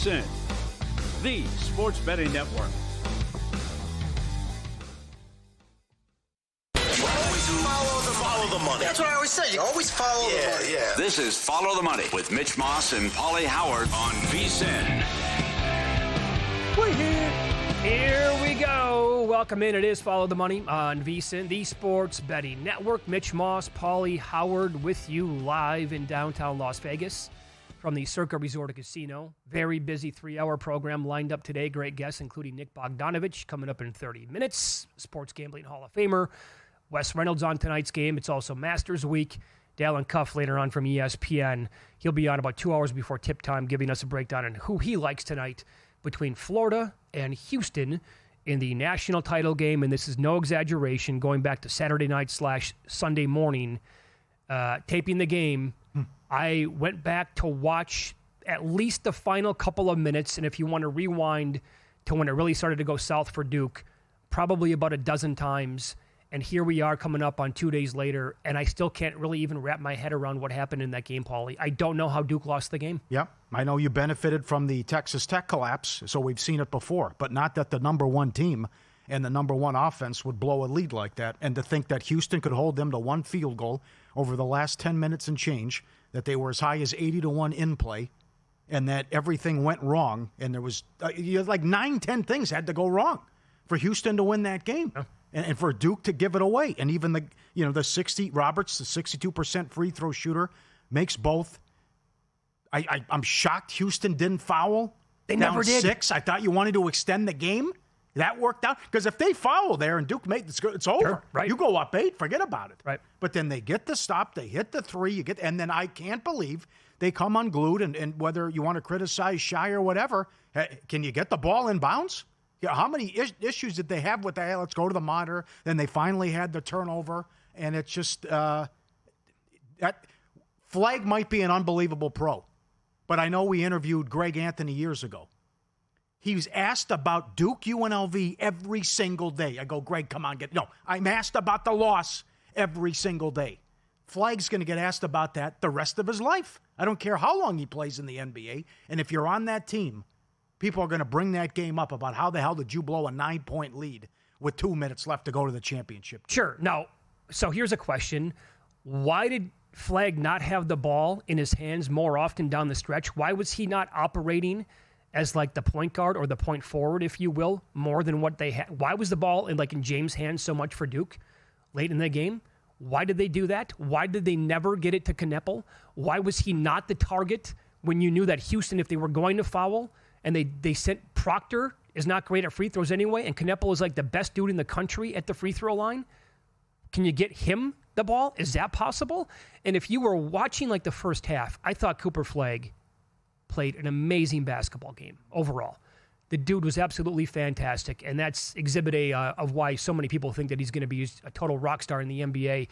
VSiN, the sports betting network. Follow the money. That's what I always say. You always follow the money. Yeah. This is Follow the Money with Mitch Moss and Pauly Howard on VSiN. We're here. Here we go. Welcome in. It is Follow the Money on VSiN, the sports betting network. Mitch Moss, Pauly Howard with you live in downtown Las Vegas from the Circa Resort and Casino. Very busy 3-hour program lined up today. Great guests, including Nick Bogdanovich, coming up in 30 minutes. Sports Gambling Hall of Famer. Wes Reynolds on tonight's game. It's also Masters Week. Dallin Cuff later on from ESPN. He'll be on about 2 hours before tip time, giving us a breakdown on who he likes tonight between Florida and Houston in the national title game. And this is no exaggeration, going back to Saturday night / Sunday morning, taping the game. I went back to watch at least the final couple of minutes. And if you want to rewind to when it really started to go south for Duke, probably about a dozen times. And here we are coming up on 2 days later, and I still can't really even wrap my head around what happened in that game, Pauly. I don't know how Duke lost the game. Yep. I know you benefited from the Texas Tech collapse, so we've seen it before, but not that the number one team and the number one offense would blow a lead like that. And to think that Houston could hold them to one field goal over the last 10 minutes and change, that they were as high as 80-1 in play, and that everything went wrong, and there was like 9-10 things had to go wrong for Houston to win that game. Yeah. And for Duke to give it away. And even the 62% free throw shooter makes both. I'm shocked Houston didn't foul. They never did. 6. I thought you wanted to extend the game. That worked out. Because if they foul there and Duke it's over. Sure, right. You go up 8, forget about it. Right. But then they get the stop, they hit the 3, and then I can't believe they come unglued. And whether you want to criticize Shy or whatever, can you get the ball in bounds? Yeah, how many issues did they have with that? Let's go to the monitor. Then they finally had the turnover, and it's just that Flag might be an unbelievable pro, but I know we interviewed Greg Anthony years ago. He was asked about Duke UNLV every single day. I go, Greg, come on, I'm asked about the loss every single day. Flag's going to get asked about that the rest of his life. I don't care how long he plays in the NBA, and if you're on that team, people are going to bring that game up about how the hell did you blow a 9-point lead with 2 minutes left to go to the championship. Sure. Now, so here's a question. Why did Flag not have the ball in his hands more often down the stretch? Why was he not operating as like the point guard or the point forward, if you will, more than what they had? Why was the ball in James' hands so much for Duke late in the game? Why did they do that? Why did they never get it to Kneppel? Why was he not the target when you knew that Houston, if they were going to foul, and they sent Proctor is not great at free throws anyway, and Kneppel is like the best dude in the country at the free throw line. Can you get him the ball? Is that possible? And if you were watching the first half, I thought Cooper Flag played an amazing basketball game overall. The dude was absolutely fantastic, and that's Exhibit A of why so many people think that he's going to be a total rock star in the NBA.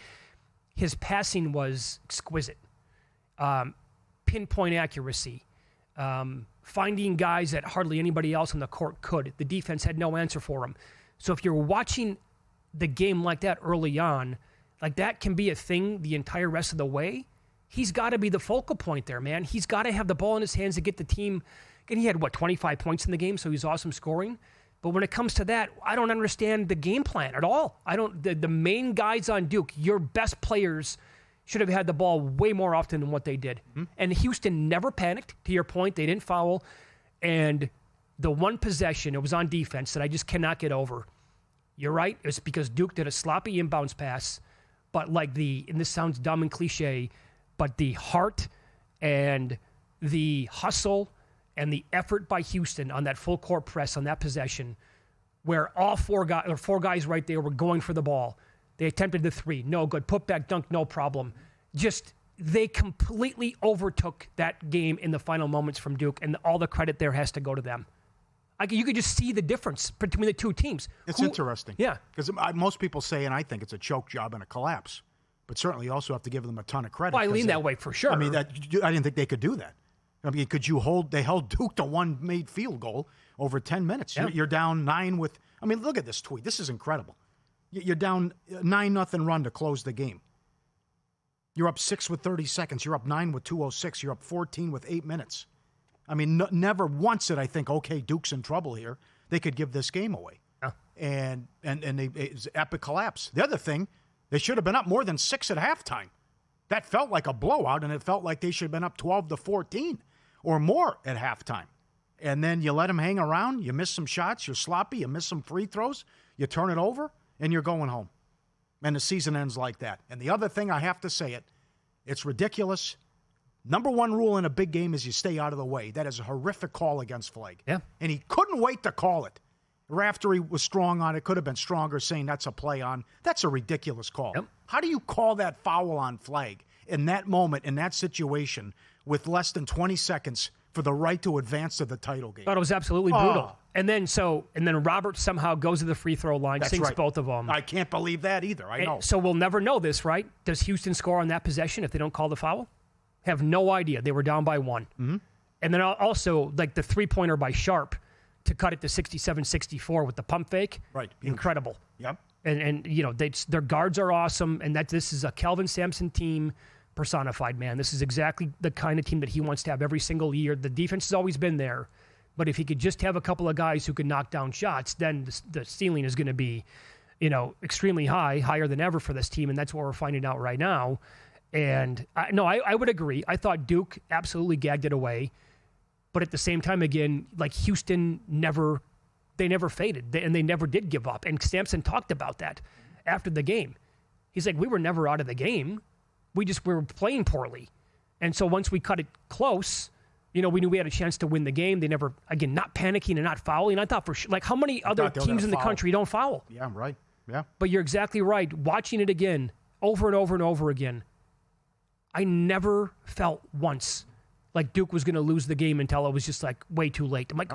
His passing was exquisite. Pinpoint accuracy. Finding guys that hardly anybody else on the court could. The defense had no answer for him. So if you're watching the game like that early on, that can be a thing the entire rest of the way. He's got to be the focal point there, man. He's got to have the ball in his hands to get the team. And he had, 25 points in the game, so he's awesome scoring. But when it comes to that, I don't understand the game plan at all. The main guys on Duke, your best players, should have had the ball way more often than what they did. Mm-hmm. And Houston never panicked. To your point, they didn't foul. And the one possession, it was on defense, that I just cannot get over. You're right. It's because Duke did a sloppy inbounds pass. But and this sounds dumb and cliche, but the heart and the hustle and the effort by Houston on that full court press on that possession, where all four guys right there were going for the ball. They attempted the 3. No good. Put back dunk, no problem. They completely overtook that game in the final moments from Duke, and all the credit there has to go to them. You could just see the difference between the two teams. It's interesting. Yeah. Because most people say, and I think it's a choke job and a collapse, but certainly you also have to give them a ton of credit. Well, I lean that way for sure. I mean, I didn't think they could do that. I mean, they held Duke to one made field goal over 10 minutes. Yeah. You're down 9 with, look at this tweet. This is incredible. You're down 9-0 run to close the game. You're up 6 with 30 seconds. You're up 9 with 2:06. You're up 14 with 8 minutes. I mean, never once did I think, okay, Duke's in trouble here. They could give this game away. Yeah. And it was epic collapse. The other thing, they should have been up more than 6 at halftime. That felt like a blowout, and it felt like they should have been up 12-14 or more at halftime. And then you let them hang around. You miss some shots. You're sloppy. You miss some free throws. You turn it over, and you're going home. And the season ends like that. And the other thing, I have to say it, it's ridiculous. Number one rule in a big game is you stay out of the way. That is a horrific call against Flagg. Yeah. And he couldn't wait to call it. Raftery was strong on it, could have been stronger, saying that's a play on. That's a ridiculous call. Yep. How do you call that foul on Flagg in that moment, in that situation, with less than 20 seconds for the right to advance to the title game? Thought it was absolutely brutal. And then Robert somehow goes to the free throw line, That's sinks right. both of them. I can't believe that either. I know. So we'll never know this, right? Does Houston score on that possession if they don't call the foul? Have no idea. They were down by 1. Mm-hmm. And then also, like the three-pointer by Sharp to cut it to 67-64 with the pump fake. Right. Incredible. Yep. And you know, their guards are awesome, and this is a Kelvin Sampson team personified, man. This is exactly the kind of team that he wants to have every single year. The defense has always been there, but if he could just have a couple of guys who can knock down shots, then the ceiling is going to be, extremely high, higher than ever for this team, and that's what we're finding out right now. And I would agree. I thought Duke absolutely gagged it away, but at the same time, again, like Houston never faded, and they never did give up. And Sampson talked about that after the game. He's like, we were never out of the game. We were playing poorly. And so once we cut it close, we knew we had a chance to win the game. They never, again, not panicking and not fouling. I thought for sure, like how many other teams in the country don't foul? Yeah, right. Yeah. But you're exactly right. Watching it again, over and over and over again, I never felt once like Duke was going to lose the game until it was just like way too late. I'm like,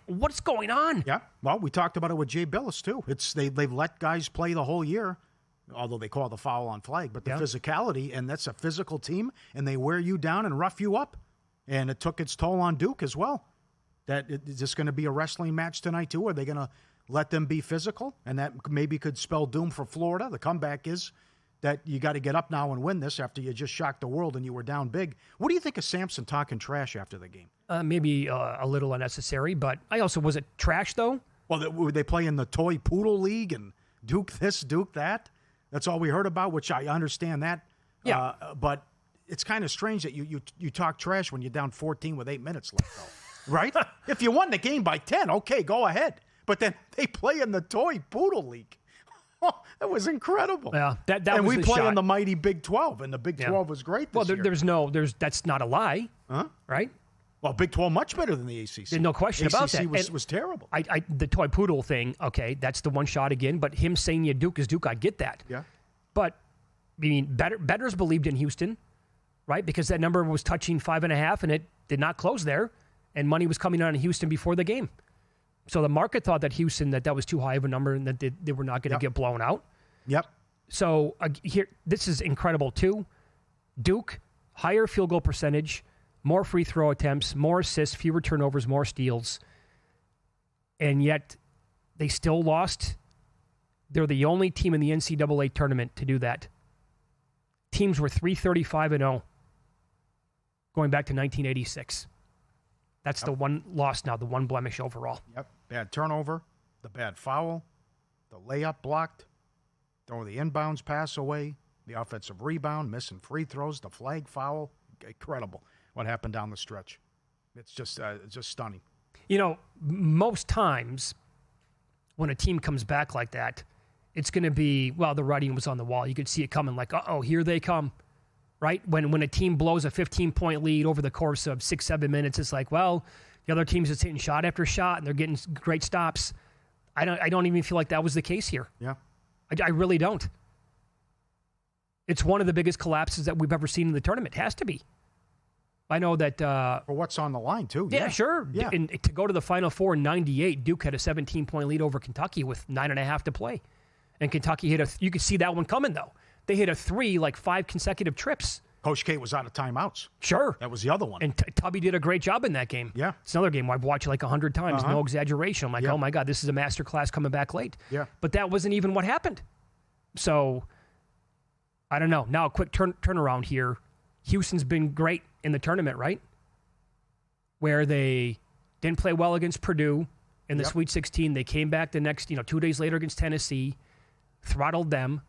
what's going on? Yeah. Well, we talked about it with Jay Billis too. They've let guys play the whole year, although they call the foul on Flagg, but the physicality, and that's a physical team, and they wear you down and rough you up. And it took its toll on Duke as well. Is this going to be a wrestling match tonight too? Are they going to let them be physical? And that maybe could spell doom for Florida. The comeback is that you got to get up now and win this after you just shocked the world and you were down big. What do you think of Sampson talking trash after the game? Maybe a little unnecessary, but was it trash though? Well, they play in the Toy Poodle League and Duke this, Duke that. That's all we heard about, which I understand that. Yeah. But it's kind of strange that you talk trash when you're down 14 with 8 minutes left, though. Right? If you won the game by 10, okay, go ahead. But then they play in the Toy Poodle League. Oh, that was incredible. Yeah, that and was we play shot. in the mighty Big 12, and the Big 12 was great this year. That's not a lie, right? Well, Big 12 much better than the ACC. There's no question about that. ACC was terrible. The Toy Poodle thing, okay, that's the one shot again. But him saying Duke is Duke, I get that. Yeah. But I mean, bettors believed in Houston, right? Because that number was touching 5.5, and it did not close there, and money was coming on in Houston before the game. So the market thought that Houston, that was too high of a number and that they were not going to get blown out. Yep. So here, this is incredible too. Duke, higher field goal percentage, more free throw attempts, more assists, fewer turnovers, more steals. And yet they still lost. They're the only team in the NCAA tournament to do that. Teams were 335-0 going back to 1986. That's the one loss now, the one blemish overall. Yep. Bad turnover, the bad foul, the layup blocked, throwing the inbounds pass away, the offensive rebound, missing free throws, the flag foul. Incredible what happened down the stretch. It's just stunning. Most times when a team comes back like that, it's going to be, the writing was on the wall. You could see it coming like, here they come. Right? When a team blows a 15-point lead over the course of 6-7 minutes, it's like, the other team's just hitting shot after shot, and they're getting great stops. I don't even feel like that was the case here. Yeah. I really don't. It's one of the biggest collapses that we've ever seen in the tournament. It has to be. I know that... For what's on the line, too. Yeah, sure. Yeah. And to go to the Final Four in 98, Duke had a 17-point lead over Kentucky with 9.5 to play. And Kentucky you could see that one coming, though. They hit a 3, 5 consecutive trips. Coach K was out of timeouts. Sure. That was the other one. And Tubby did a great job in that game. Yeah. It's another game I've watched 100 times, no exaggeration. I'm like, oh my God, this is a master class coming back late. Yeah. But that wasn't even what happened. So, I don't know. Now, a quick turnaround here. Houston's been great in the tournament, right? where they didn't play well against Purdue in the Sweet 16. They came back the next, 2 days later against Tennessee, throttled them.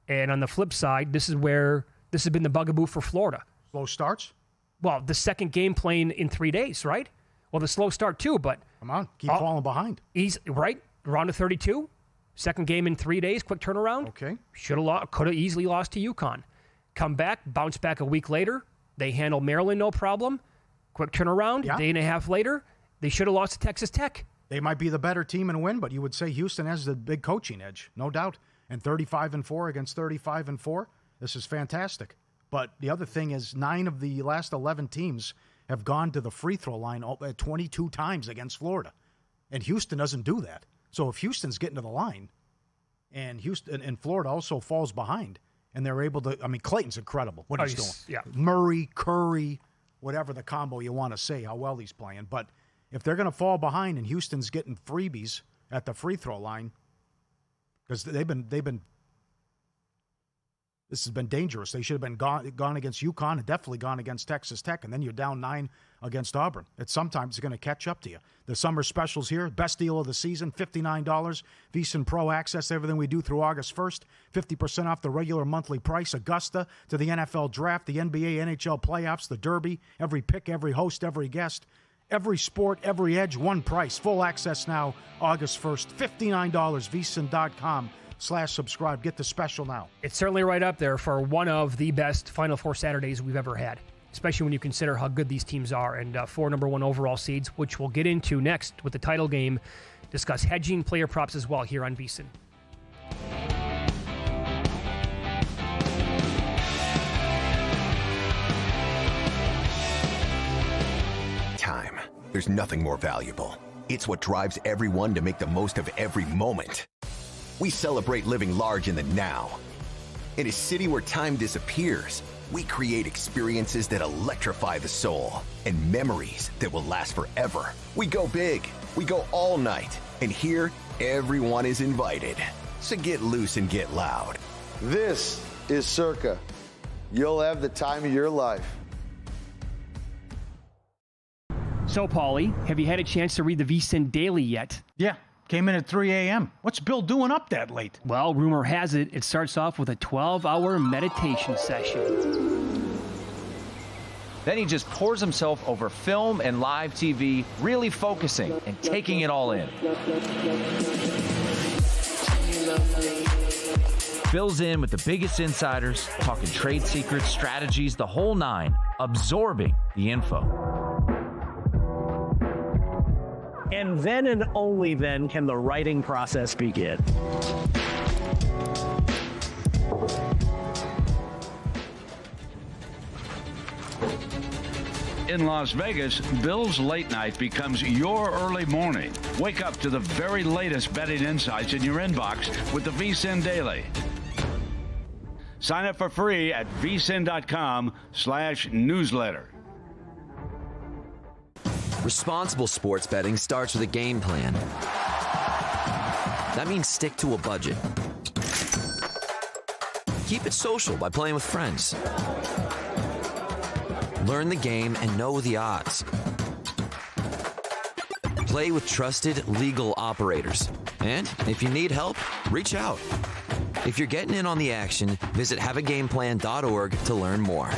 And on the flip side, this has been the bugaboo for Florida. Slow starts? Well, the second game playing in 3 days, right? Well, the slow start too, but... Come on, keep falling behind. Right? Round of 32. Second game in 3 days, quick turnaround. Okay. Could have easily lost to UConn. Come back, bounce back a week later. They handle Maryland, no problem. Quick turnaround. Yeah. Day and a half later, they should have lost to Texas Tech. They might be the better team and win, but you would say Houston has the big coaching edge, no doubt. And 35-4 against 35-4, this is fantastic. But the other thing is 9 of the last 11 teams have gone to the free throw line 22 times against Florida. And Houston doesn't do that. So if Houston's getting to the line and Florida also falls behind and they're able to, Clayton's incredible what he's doing. Yeah. Murray, Curry, whatever the combo you want to say, how well he's playing. But if they're going to fall behind and Houston's getting freebies at the free throw line, because this has been dangerous. They should have been gone against UConn and definitely gone against Texas Tech, and then you're down 9 against Auburn. Sometimes it's going to catch up to you. The summer specials here, best deal of the season, $59. VSiN Pro access, everything we do through August 1st, 50% off the regular monthly price. Augusta to the NFL Draft, the NBA, NHL playoffs, the Derby, every pick, every host, every guest, every sport, every edge, one price. Full access now, August 1st, $59, VSiN.com/subscribe. Get the special now. It's certainly right up there for one of the best Final Four Saturdays we've ever had, especially when you consider how good these teams are, and 4 number 1 overall seeds, which we'll get into next with the title game. Discuss hedging, player props as well here on VSiN. Time. There's nothing more valuable. It's what drives everyone to make the most of every moment. We celebrate living large in the now. In a city where time disappears, we create experiences that electrify the soul and memories that will last forever. We go big, we go all night, and here, everyone is invited. So get loose and get loud. This is Circa. You'll have the time of your life. So, Pauly, have you had a chance to read the VSiN Daily yet? Yeah, came in at 3 a.m. What's Bill doing up that late? Well, rumor has it, it starts off with a 12-hour meditation session. Then he just pours himself over film and live TV, really focusing and taking it all in. Fills in with the biggest insiders, talking trade secrets, strategies, the whole nine, absorbing the info. And then and only then can the writing process begin. In Las Vegas, Bill's late night becomes your early morning. Wake up to the very latest betting insights in your inbox with the VSiN Daily. Sign up for free at vsin.com/newsletter. Responsible sports betting starts with a game plan. That means stick to a budget. Keep it social by playing with friends. Learn the game and know the odds. Play with trusted legal operators. And if you need help, reach out. If you're getting in on the action, visit haveagameplan.org to learn more.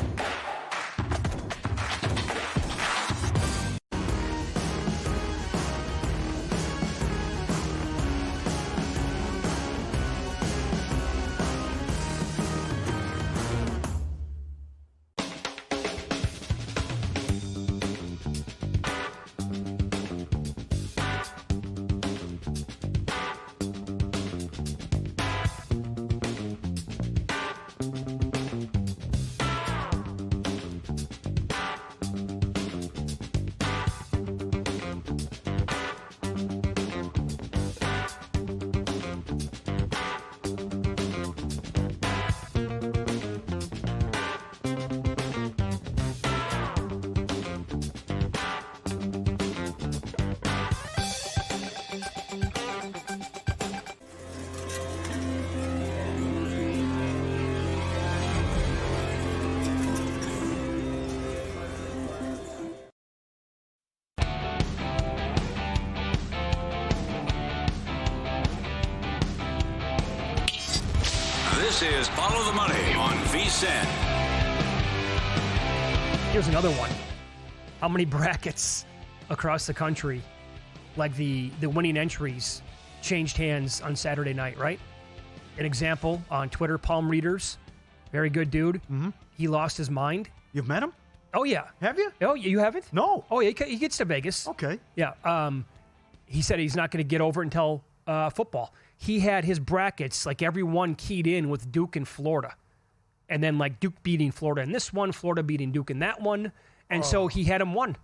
This is Follow the Money on VSiN. Here's another one. How many brackets across the country, like the winning entries, changed hands on Saturday night, right? An example on Twitter, Palm Readers, very good dude. Mm-hmm. He lost his mind. You've met him? Oh, yeah. Have you? Oh, you haven't? No. Oh, yeah, he gets to Vegas. Okay. Yeah. He said he's not going to get over it until football. He had his brackets, like everyone keyed in with Duke and Florida. And then like Duke beating Florida in this one, Florida beating Duke in that one. And so he had them won.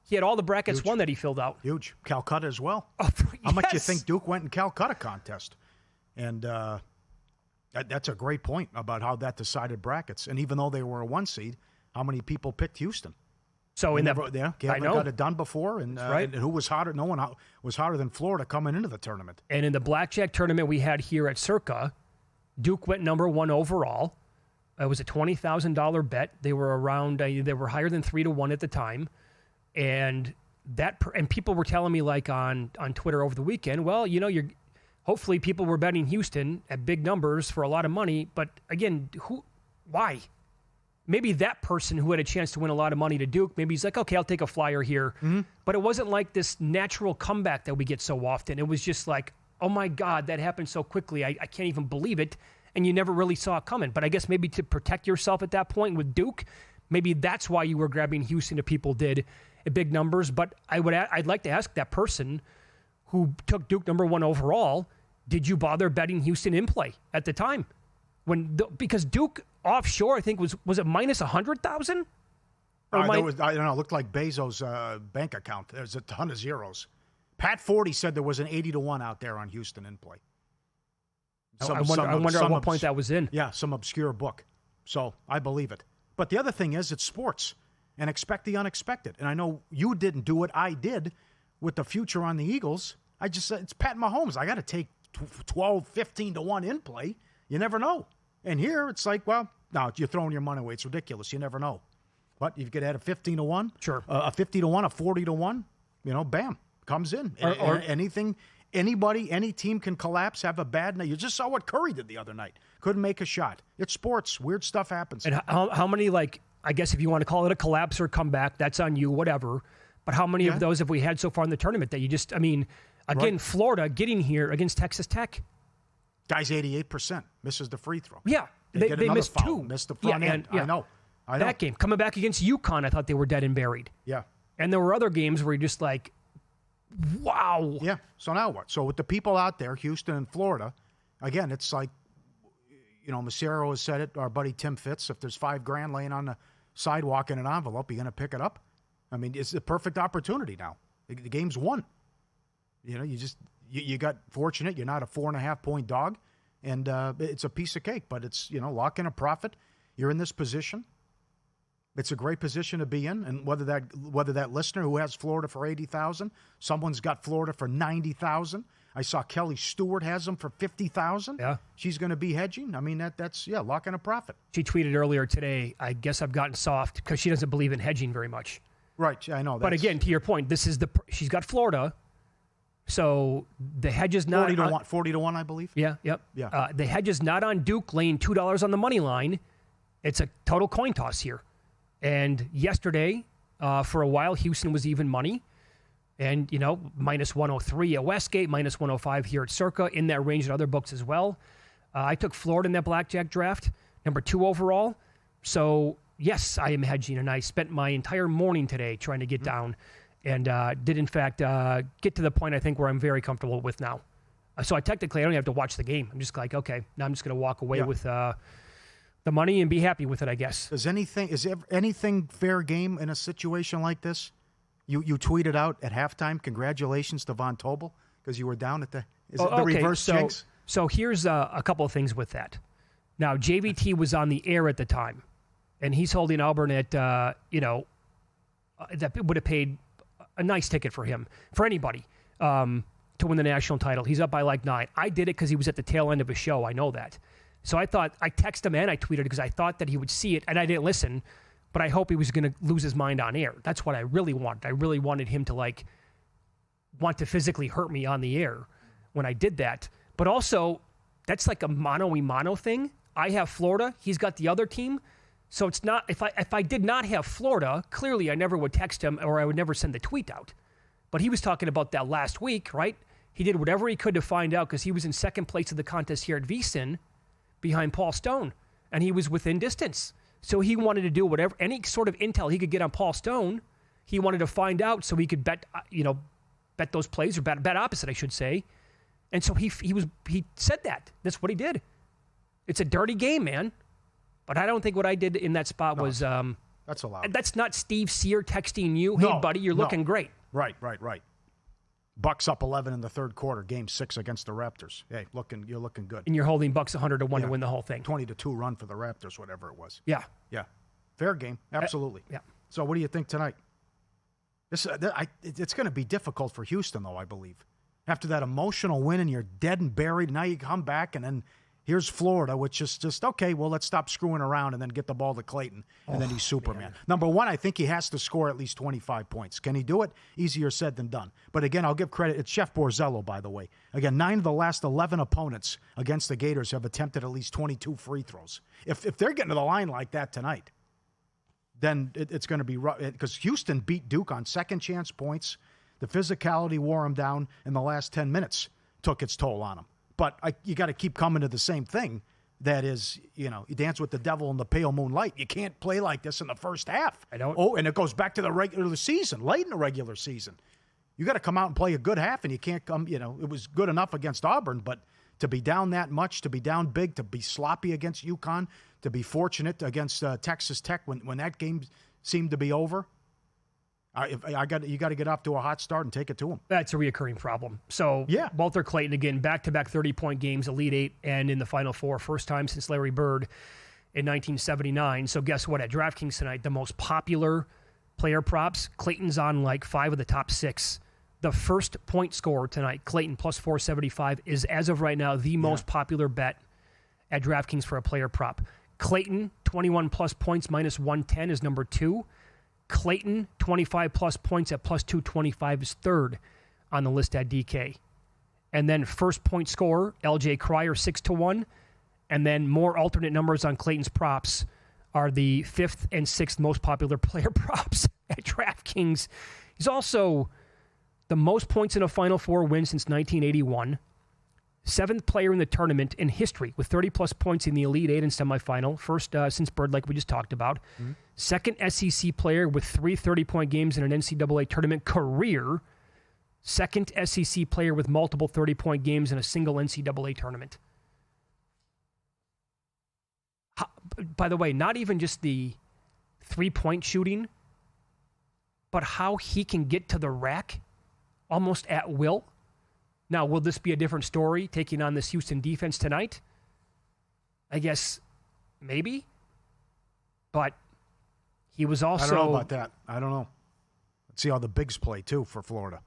He had all the brackets won that he filled out. Huge. Calcutta as well. Oh, How much do you think Duke went in Calcutta contest? And that's a great point about how that decided brackets. And even though they were a 1 seed, how many people picked Houston? So they in never, that, I know. Got it done before, and, right. And who was hotter? No one was hotter than Florida coming into the tournament. And in the blackjack tournament we had here at Circa, Duke went number 1 overall. It was a $20,000 bet. They were around. They were higher than 3-1 at the time, and and people were telling me like on Twitter over the weekend. Well, hopefully people were betting Houston at big numbers for a lot of money. But again, why? Maybe that person who had a chance to win a lot of money to Duke, maybe he's like, okay, I'll take a flyer here. Mm-hmm. But it wasn't like this natural comeback that we get so often. It was just like, oh my God, that happened so quickly. I can't even believe it. And you never really saw it coming. But I guess maybe to protect yourself at that point with Duke, maybe that's why you were grabbing Houston if people did at big numbers. But I'd like to ask that person who took Duke number 1 overall, did you bother betting Houston in play at the time? Because Duke offshore, I think, was it minus 100,000? I don't know. It looked like Bezos' bank account. There's a ton of zeros. Pat Forty said there was an 80-1 out there on Houston in play. I wonder at what point that was in. Yeah, some obscure book. So I believe it. But the other thing is, it's sports, and expect the unexpected. And I know you didn't do it. I did with the future on the Eagles. I just said, it's Pat Mahomes. I got to take 12, 15-1 in play. You never know. And here, it's like, well, no, you're throwing your money away. It's ridiculous. You never know. But you could add a 15-1. Sure. A 50-1, a 40-1. Bam, comes in. Or anything. Anybody, any team can collapse, have a bad night. You just saw what Curry did the other night. Couldn't make a shot. It's sports. Weird stuff happens. And how many, like, I guess if you want to call it a collapse or comeback, that's on you, whatever. But how many of those have we had so far in the tournament that you just, again, right. Florida getting here against Texas Tech. Guy's 88%. Misses the free throw. Yeah. They missed foul. 2. Missed the front end. I know. That game. Coming back against UConn, I thought they were dead and buried. Yeah. And there were other games where you're just like, wow. Yeah. So now what? So with the people out there, Houston and Florida, again, it's like, Macero has said it, our buddy Tim Fitz, if there's $5,000 laying on the sidewalk in an envelope, you're going to pick it up. I mean, it's the perfect opportunity now. The game's won. You got fortunate. You're not a 4.5-point dog, and it's a piece of cake, but it's, lock in a profit. You're in this position. It's a great position to be in, and whether that listener who has Florida for 80,000, someone's got Florida for 90,000. I saw Kelly Stewart has them for 50,000. Yeah, she's going to be hedging. I mean, that's lock in a profit. She tweeted earlier today, I guess I've gotten soft because she doesn't believe in hedging very much. Right, I know. But again, to your point, she's got Florida, so the hedge is not 40-1, I believe. Yeah, yep. Yeah. The hedge is not on Duke laying $2 on the money line. It's a total coin toss here. And yesterday, for a while, Houston was even money. And, minus 103 at Westgate, minus 105 here at Circa, in that range at other books as well. I took Florida in that blackjack draft, number 2 overall. So, yes, I am hedging, and I spent my entire morning today trying to get down and did, in fact, get to the point, I think, where I'm very comfortable with now. So I don't even have to watch the game. I'm just like, okay, now I'm just going to walk away with the money and be happy with it, I guess. Is anything fair game in a situation like this? You tweeted out at halftime, congratulations to Von Tobel, because you were down at the reverse jinx? So here's a couple of things with that. Now, JVT was on the air at the time, and he's holding Auburn at, that would have paid a nice ticket for him, for anybody, to win the national title. He's up by like 9. I did it because he was at the tail end of a show. I know that. So I texted him and I tweeted it because I thought that he would see it, and I didn't listen, but I hope he was going to lose his mind on air. That's what I really wanted. I really wanted him to want to physically hurt me on the air when I did that. But also, that's like a mano-y-mano thing. I have Florida. He's got the other team. So it's not, if I did not have Florida, clearly I never would text him or I would never send the tweet out. But he was talking about that last week, right? He did whatever he could to find out because he was in second place of the contest here at VSiN behind Paul Stone, and he was within distance. So he wanted to do whatever, any sort of intel he could get on Paul Stone, he wanted to find out so he could bet those plays, or bet opposite, I should say. And so he said that. That's what he did. It's a dirty game, man. But I don't think what I did in that spot was... that's allowed. That's not Steve Sear texting you, hey, buddy, you're looking great. Right. Bucks up 11 in the third quarter, game 6 against the Raptors. Hey, you're looking good. And you're holding Bucks 100-1 to win the whole thing. 20-2 run for the Raptors, whatever it was. Yeah. Fair game, absolutely. Yeah. So what do you think tonight? It's going to be difficult for Houston, though, I believe. After that emotional win and you're dead and buried, now you come back and then here's Florida, which is just, okay, well, let's stop screwing around and then get the ball to Clayton, and then he's Superman. Man. Number one, I think he has to score at least 25 points. Can he do it? Easier said than done. But again, I'll give credit. It's Chef Borzello, by the way. Again, 9 of the last 11 opponents against the Gators have attempted at least 22 free throws. If they're getting to the line like that tonight, then it's going to be rough. Because Houston beat Duke on second chance points. The physicality wore him down in the last 10 minutes, took its toll on him. But you got to keep coming to the same thing. That is, you dance with the devil in the pale moonlight. You can't play like this in the first half. I don't. Oh, and it goes back to the regular season, late in the regular season. You got to come out and play a good half, and you can't come, it was good enough against Auburn, but to be down that much, to be down big, to be sloppy against UConn, to be fortunate against Texas Tech when that game seemed to be over, you got to get off to a hot start and take it to them. That's a reoccurring problem. So Walter Clayton, again, back-to-back 30-point games, Elite Eight, and in the Final Four, first time since Larry Bird in 1979. So guess what? At DraftKings tonight, the most popular player props, Clayton's on like 5 of the top 6. The first point scorer tonight, Clayton, plus 475, is, as of right now, the most popular bet at DraftKings for a player prop. Clayton, 21-plus points, minus 110 is number 2. Clayton, 25-plus points at plus 225 is third on the list at DK. And then first point scorer, LJ Cryer, 6-1. And then more alternate numbers on Clayton's props are the 5th and 6th most popular player props at DraftKings. He's also the most points in a Final Four win since 1981. 7th player in the tournament in history with 30-plus points in the Elite Eight and semifinal. First since Bird, like we just talked about. Mm-hmm. Second SEC player with 3 30-point games in an NCAA tournament career. Second SEC player with multiple 30-point games in a single NCAA tournament. By the way, not even just the 3-point shooting, but how he can get to the rack almost at will. Now, will this be a different story taking on this Houston defense tonight? I guess maybe. But he was also... I don't know about that. I don't know. Let's see how the bigs play, too, for Florida.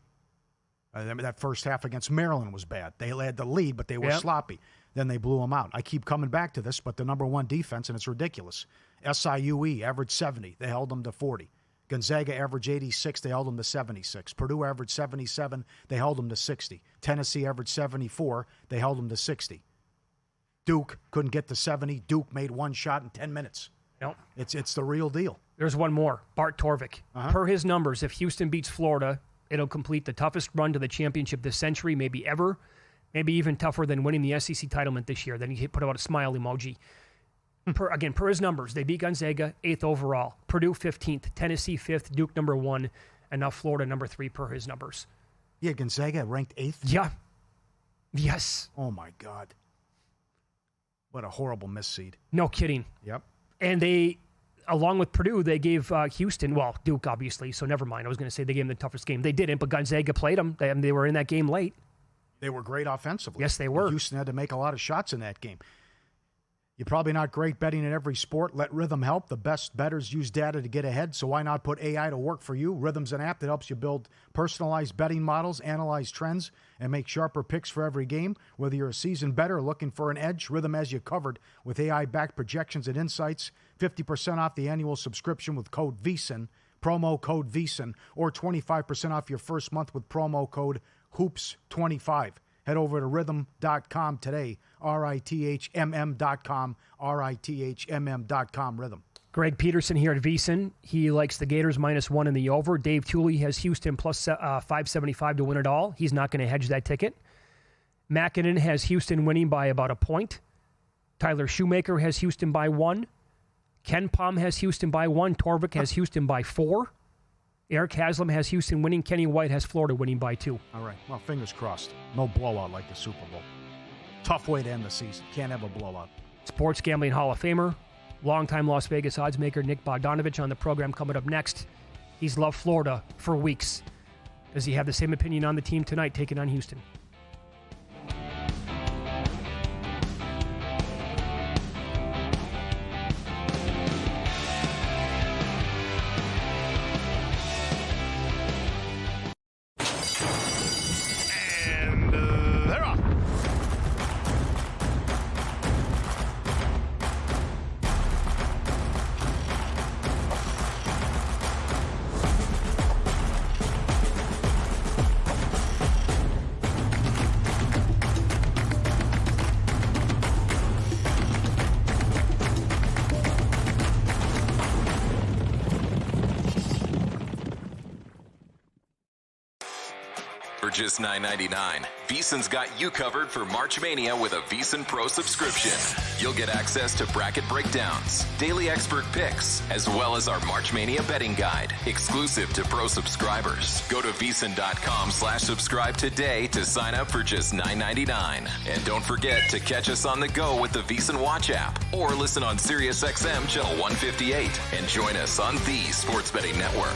That first half against Maryland was bad. They had the lead, but they were sloppy. Then they blew them out. I keep coming back to this, but the number one defense, and it's ridiculous. SIUE averaged 70. They held them to 40. Gonzaga averaged 86. They held them to 76. Purdue averaged 77. They held them to 60. Tennessee averaged 74. They held them to 60. Duke couldn't get to 70. Duke made one shot in 10 minutes. Nope. It's the real deal. There's one more. Bart Torvik. Uh-huh. Per his numbers, if Houston beats Florida, it'll complete the toughest run to the championship this century, maybe ever. Maybe even tougher than winning the SEC titlement this year. Then he put out a smile emoji. Per his numbers, they beat Gonzaga 8th overall, Purdue 15th, Tennessee 5th, Duke number 1, and now Florida number 3 per his numbers. Yeah, Gonzaga ranked 8th? Yeah. Yes. Oh, my God. What a horrible misseed. No kidding. Yep. And they, along with Purdue, they gave Houston, well, Duke obviously, so never mind. I was going to say they gave them the toughest game. They didn't, but Gonzaga played them. They were in that game late. They were great offensively. Yes, they were. Houston had to make a lot of shots in that game. You're probably not great betting in every sport. Let Rhythm help. The best bettors use data to get ahead, so why not put AI to work for you? Rhythm's an app that helps you build personalized betting models, analyze trends, and make sharper picks for every game. Whether you're a seasoned bettor or looking for an edge, Rhythm has you covered with AI-backed projections and insights. 50% off the annual subscription with code VSiN, promo code VSiN, or 25% off your first month with promo code HOOPS25. Head over to rhythm.com today, RITHMM.com, RITHMM.com, Rhythm. Greg Peterson here at VSiN. He likes the Gators -1 in the over. Dave Tooley has Houston plus 575 to win it all. He's not going to hedge that ticket. Mackinnon has Houston winning by about a point. Tyler Shoemaker has Houston by 1. Ken Pom has Houston by 1. Torvik has Houston by 4. Eric Haslam has Houston winning. Kenny White has Florida winning by 2. All right. Well, fingers crossed. No blowout like the Super Bowl. Tough way to end the season. Can't have a blowout. Sports Gambling Hall of Famer, longtime Las Vegas oddsmaker Nick Bogdanovich on the program coming up next. He's loved Florida for weeks. Does he have the same opinion on the team tonight taking on Houston? For just $9.99, VSiN's got you covered for March Mania with a VSiN Pro subscription. You'll get access to bracket breakdowns, daily expert picks, as well as our March Mania betting guide, exclusive to Pro subscribers. Go to VSiN.com/subscribe today to sign up for just $9.99. And don't forget to catch us on the go with the VSiN Watch app or listen on SiriusXM Channel 158 and join us on the Sports Betting Network.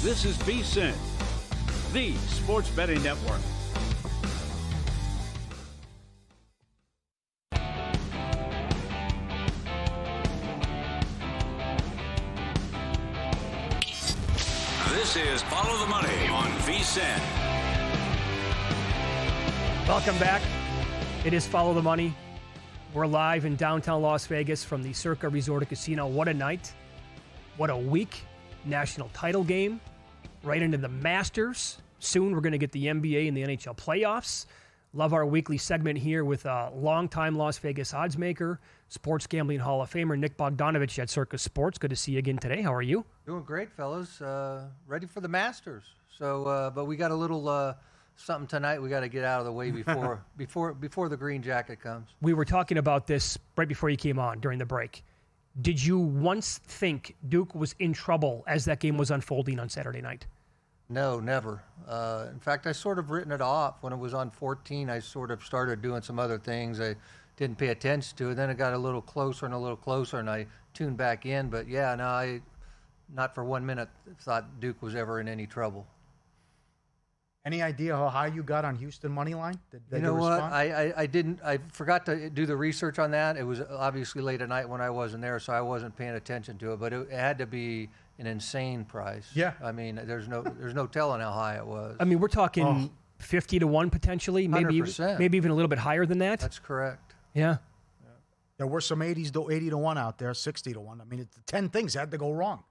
This is VSiN, the Sports Betting Network. This is Follow the Money on VSiN. Welcome back. It is Follow the Money. We're live in downtown Las Vegas from the Circa Resort and Casino. What a night. What a week. National title game. Right into the Masters. Soon we're going to get the NBA and the NHL playoffs. Love our weekly segment here with a longtime Las Vegas odds maker, sports gambling Hall of Famer Nick Bogdanovich at Circa Sports. Good to see you again today. How are you? Doing great, fellas. Ready for the Masters. So, but we got a little something tonight we got to get out of the way before the green jacket comes. We were talking about this right before you came on during the break. Did you once think Duke was in trouble as that game was unfolding on Saturday night? No, never. In fact, I sort of written it off when it was on 14. I sort of started doing some other things I didn't pay attention to. And then it got a little closer, and I tuned back in. But yeah, no, I not for 1 minute thought Duke was ever in any trouble. Any idea how high you got on Houston money line? Did you know what? I didn't. I forgot to do the research on that. It was obviously late at night when I wasn't there, so I wasn't paying attention to it. But it had to be an insane price. Yeah. I mean, there's no telling how high it was. I mean, we're talking 50 to 1 potentially, maybe 100%. Maybe even a little bit higher than that. That's correct. Yeah. There were some 80 to 1 out there, 60 to 1. I mean, 10 things had to go wrong,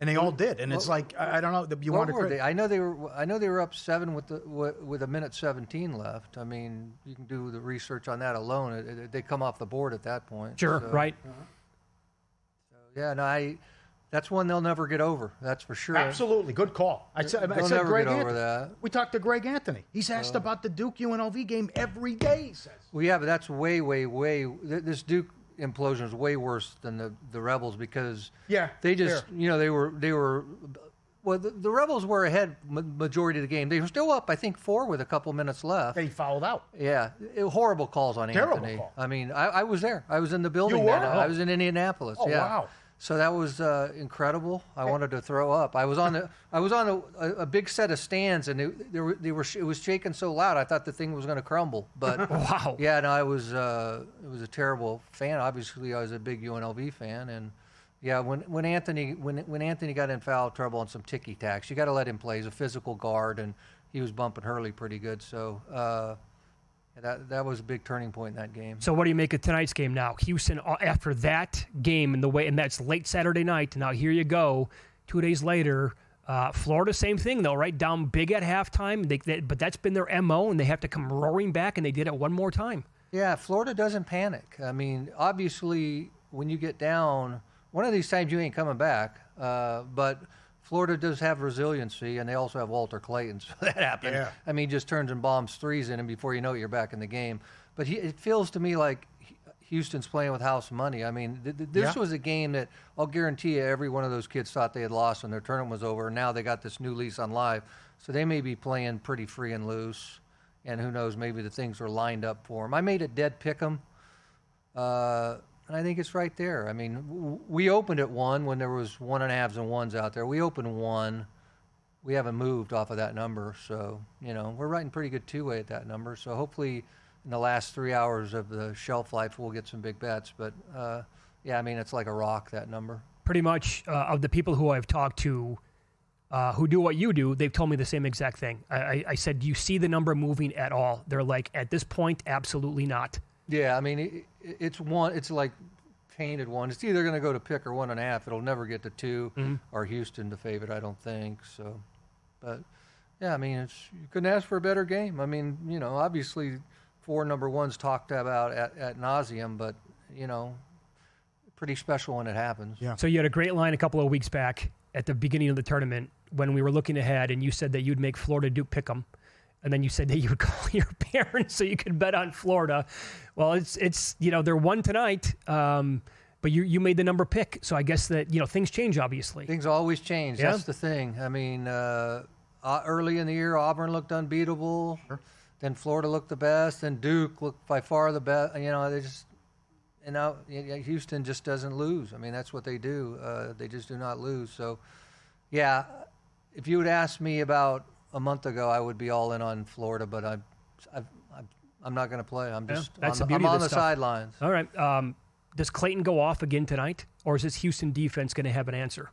and they all did. And it's like I don't know. You what want were to? They? I know they were up 7 with a minute 17 left. I mean, you can do the research on that alone. They come off the board at that point. Sure. So, right. So yeah. No. That's one they'll never get over. That's for sure. Absolutely. Good call. I said never Greg get Anthony. over that. We talked to Greg Anthony. He's asked about the Duke UNLV game every day, he says. Well, yeah, but that's way. This Duke implosion is way worse than the Rebels because they just, they were. Well, the Rebels were ahead majority of the game. They were still up, I think, 4 with a couple minutes left. They fouled out. Yeah, horrible calls on Terrible Anthony. call. I mean, I was there. I was in the building. You were? I was in Indianapolis. Oh, yeah. wow. So that was incredible. I wanted to throw up. I was on a big set of stands, and it was shaking so loud I thought the thing was going to crumble. But wow. Yeah, no, it was a terrible fan. Obviously, I was a big UNLV fan, and yeah, when Anthony got in foul trouble on some ticky tacks, you got to let him play. He's a physical guard, and he was bumping Hurley pretty good. So. That was a big turning point in that game. So what do you make of tonight's game now? Houston, after that game and that's late Saturday night. Now here you go, 2 days later. Florida, same thing though, right? Down big at halftime. But that's been their MO, and they have to come roaring back, and they did it one more time. Yeah, Florida doesn't panic. I mean, obviously, when you get down, one of these times you ain't coming back. But Florida does have resiliency, and they also have Walter Clayton, so that happened. Yeah. I mean, he just turns and bombs threes in, and before you know it, you're back in the game. But it feels to me like Houston's playing with house money. I mean, this was a game that I'll guarantee you every one of those kids thought they had lost when their tournament was over, and now they got this new lease on life. So they may be playing pretty free and loose, and who knows, maybe the things are lined up for them. I made a dead pick 'em. And I think it's right there. I mean, we opened at 1 when there was 1.5s and 1s out there. We opened 1. We haven't moved off of that number. So, we're writing pretty good two-way at that number. So hopefully in the last 3 hours of the shelf life, we'll get some big bets. But, yeah, I mean, it's like a rock, that number. Pretty much of the people who I've talked to who do what you do, they've told me the same exact thing. I said, do you see the number moving at all? They're like, at this point, absolutely not. Yeah, I mean, it's like painted 1. It's either going to go to pick or 1.5. It'll never get to 2 or Houston to favorite, I don't think. So, but yeah, I mean, you couldn't ask for a better game. I mean, obviously 4 number 1s talked about at nauseum, but pretty special when it happens. Yeah. So you had a great line a couple of weeks back at the beginning of the tournament when we were looking ahead, and you said that you'd make Florida Duke pick 'em. And then you said that you would call your parents so you could bet on Florida. Well, it's they're 1 tonight, but you made the number pick. So I guess that, things change, obviously. Things always change. Yeah. That's the thing. I mean, early in the year, Auburn looked unbeatable. Sure. Then Florida looked the best. Then Duke looked by far the best. They just Houston just doesn't lose. I mean, that's what they do. They just do not lose. So, yeah, if you would ask me about a month ago, I would be all in on Florida, but I'm not going to play. I'm just I'm on the sidelines. All right. Does Clayton go off again tonight, or is this Houston defense going to have an answer?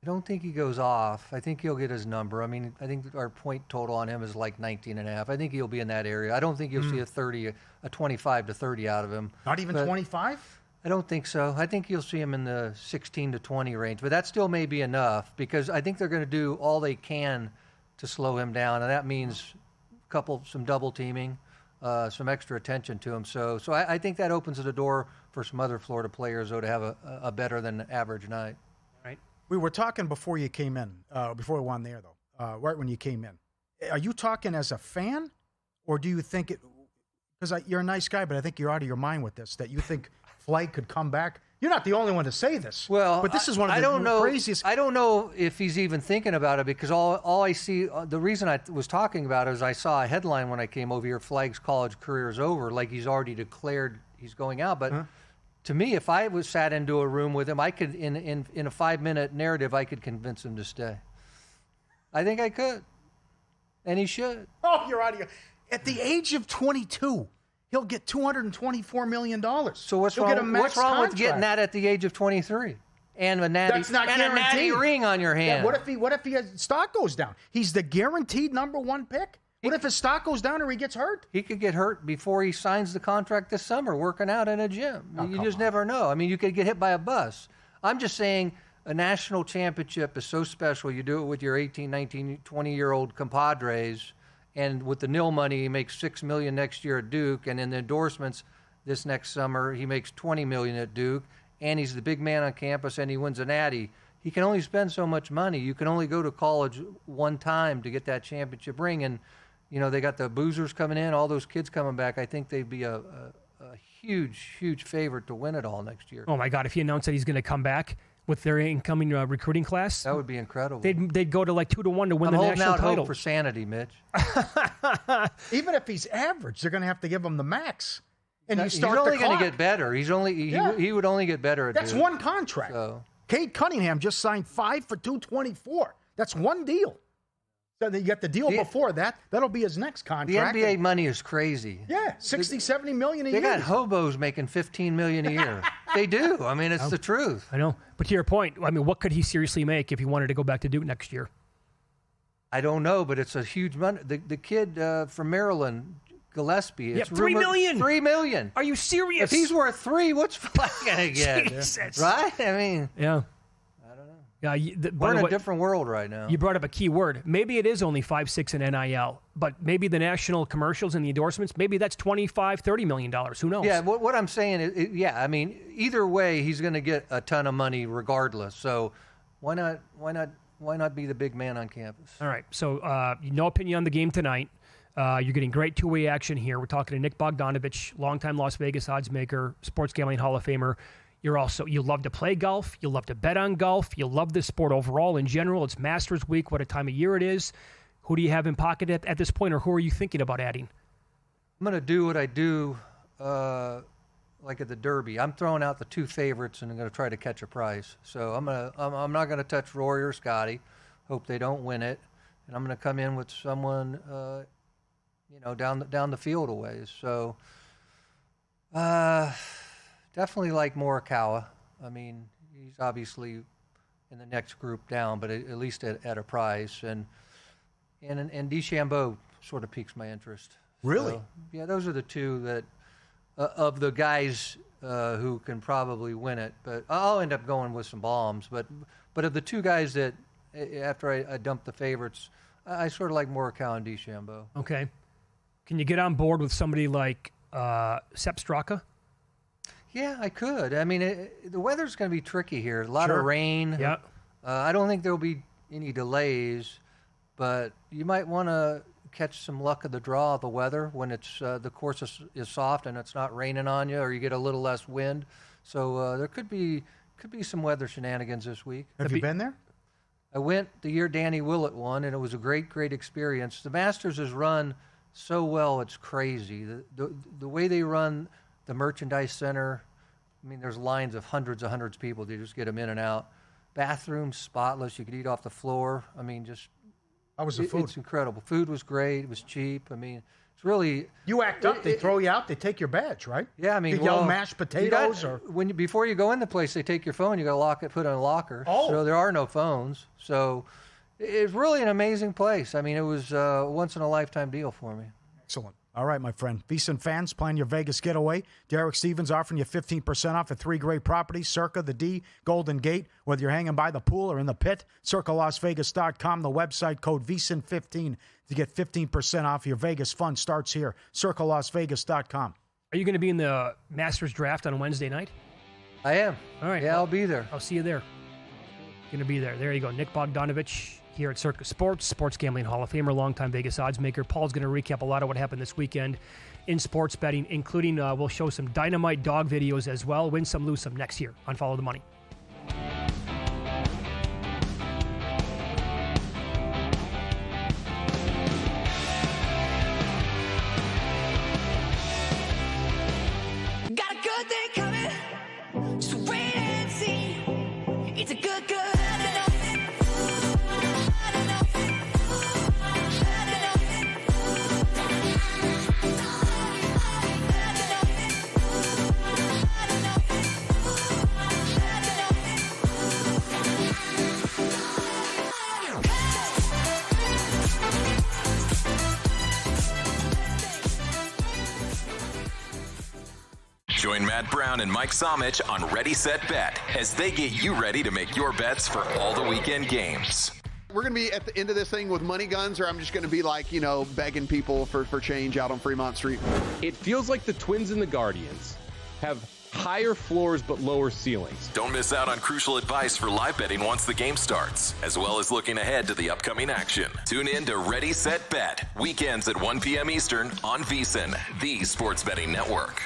I don't think he goes off. I think he'll get his number. I mean, I think our point total on him is like 19.5. I think he'll be in that area. I don't think you'll see a 25 to 30 out of him. Not even 25? I don't think so. I think you'll see him in the 16 to 20 range, but that still may be enough because I think they're going to do all they can to slow him down, and that means some double teaming, some extra attention to him. So I think that opens the door for some other Florida players, though, to have a better than average night. Right. We were talking before you came in, before we went on there, though, right when you came in. Are you talking as a fan, or do you think it – because you're a nice guy, but I think you're out of your mind with this, that you think Flagg could come back? You're not the only one to say this. Well, but this is one of the craziest – I don't know if he's even thinking about it because all I see the reason I was talking about it is I saw a headline when I came over here, Flagg's college career is over, like he's already declared he's going out. But to me, if I was sat into a room with him, I could, in a 5-minute narrative, I could convince him to stay. I think I could. And he should. Oh, you're out of your – at the age of 22, he'll get $224 million. So what's wrong with getting that at the age of 23? And a natty ring on your hand. Yeah, what if his stock goes down? He's the guaranteed number one pick. What if his stock goes down or he gets hurt? He could get hurt before he signs the contract this summer working out in a gym. You just never know. I mean, you could get hit by a bus. I'm just saying a national championship is so special. You do it with your 18, 19, 20-year-old compadres, and with the nil money, he makes $6 million next year at Duke, and in the endorsements this next summer, he makes $20 million at Duke, and he's the big man on campus, and he wins a natty. He can only spend so much money. You can only go to college one time to get that championship ring, and you know, they got the boozers coming in, all those kids coming back. I think they'd be a huge, huge favorite to win it all next year. Oh, my God. If he announced that he's going to come back with their incoming recruiting class. That would be incredible. They'd go to like 2-1 to win the national title. I'm holding out hope for sanity, Mitch. Even if he's average, they're going to have to give him the max. And he's only going to get better. He would only get better at That's Duke. one contract. So. Cade Cunningham just signed 5 for $224. That's one deal. So you got the deal before that. That'll be his next contract. The NBA money is crazy. Yeah, $60-70 million a year. They got hobos making $15 million a year. They do. I mean, it's the truth. I know. But to your point, I mean, what could he seriously make if he wanted to go back to Duke next year? I don't know, but it's a huge money. The kid from Maryland, Gillespie. It's $3 million. $3 million. Are you serious? If he's worth $3 million, what's Flagg going to get? Jesus. Right? I mean. Yeah. Yeah, we're in a different world right now. You brought up a key word. Maybe it is only 5-6 in NIL, but maybe the national commercials and the endorsements, maybe that's $25-30 million. Who knows? Yeah, what I'm saying is, I mean, either way, he's going to get a ton of money regardless. So why not be the big man on campus? All right. So no opinion on the game tonight. You're getting great two-way action here. We're talking to Nick Bogdanovich, longtime Las Vegas odds maker, sports gambling Hall of Famer. You love to play golf. You love to bet on golf. You love this sport overall in general. It's Masters Week. What a time of year it is. Who do you have in pocket at this point, or who are you thinking about adding? I'm going to do what I do like at the Derby. I'm throwing out the two favorites, and I'm going to try to catch a price. So I'm not going to touch Rory or Scotty. Hope they don't win it. And I'm going to come in with someone, down the field a ways. So definitely like Morikawa. I mean, he's obviously in the next group down, but at least at a price. And DeChambeau sort of piques my interest. Really? So, yeah, those are the two that of the guys who can probably win it. But I'll end up going with some bombs. But of the two guys that after I dump the favorites, I sort of like Morikawa and DeChambeau. Okay. Can you get on board with somebody like Sepp Straka? Yeah, I could. I mean, the weather's going to be tricky here. A lot of rain. Yeah. I don't think there'll be any delays, but you might want to catch some luck of the draw of the weather when it's the course is soft and it's not raining on you, or you get a little less wind. So there could be some weather shenanigans this week. Have you been there? I went the year Danny Willett won, and it was a great, great experience. The Masters is run so well, it's crazy. The way they run the merchandise center, I mean, there's lines of hundreds of people. They just get them in and out. Bathrooms spotless. You could eat off the floor. I mean, just how was the food? It's incredible. Food was great. It was cheap. I mean, It's really you act up, they throw you out, they take your badge, right? Yeah, I mean, you yell mashed potatoes before you go in the place, they take your phone. You got to lock it, put it in a locker. Oh. So there are no phones. So it's really an amazing place. I mean, it was a once in a lifetime deal for me. Excellent. All right, my friend. VSiN fans, plan your Vegas getaway. Derek Stevens offering you 15% off at 3 great properties, Circa, the D, Golden Gate. Whether you're hanging by the pool or in the pit, CircaLasVegas.com, the website, code VSiN15 to get 15% off. Your Vegas fun starts here, CircaLasVegas.com. Are you going to be in the Masters draft on Wednesday night? I am. All right. Yeah, I'll be there. I'll see you there. Going to be there. There you go. Nick Bogdanovich here at Circa Sports, Sports Gambling Hall of Famer, longtime Vegas odds maker. Paul's going to recap a lot of what happened this weekend in sports betting, including we'll show some dynamite dog videos as well. Win some, lose some next year on Follow the Money. Got a good thing coming. Just wait and see. It's a good. Join Matt Brown and Mike Somich on Ready, Set, Bet as they get you ready to make your bets for all the weekend games. We're going to be at the end of this thing with money guns, or I'm just going to be like, begging people for change out on Fremont Street. It feels like the Twins and the Guardians have higher floors but lower ceilings. Don't miss out on crucial advice for live betting once the game starts, as well as looking ahead to the upcoming action. Tune in to Ready, Set, Bet, weekends at 1 p.m. Eastern on VSiN, the sports betting network.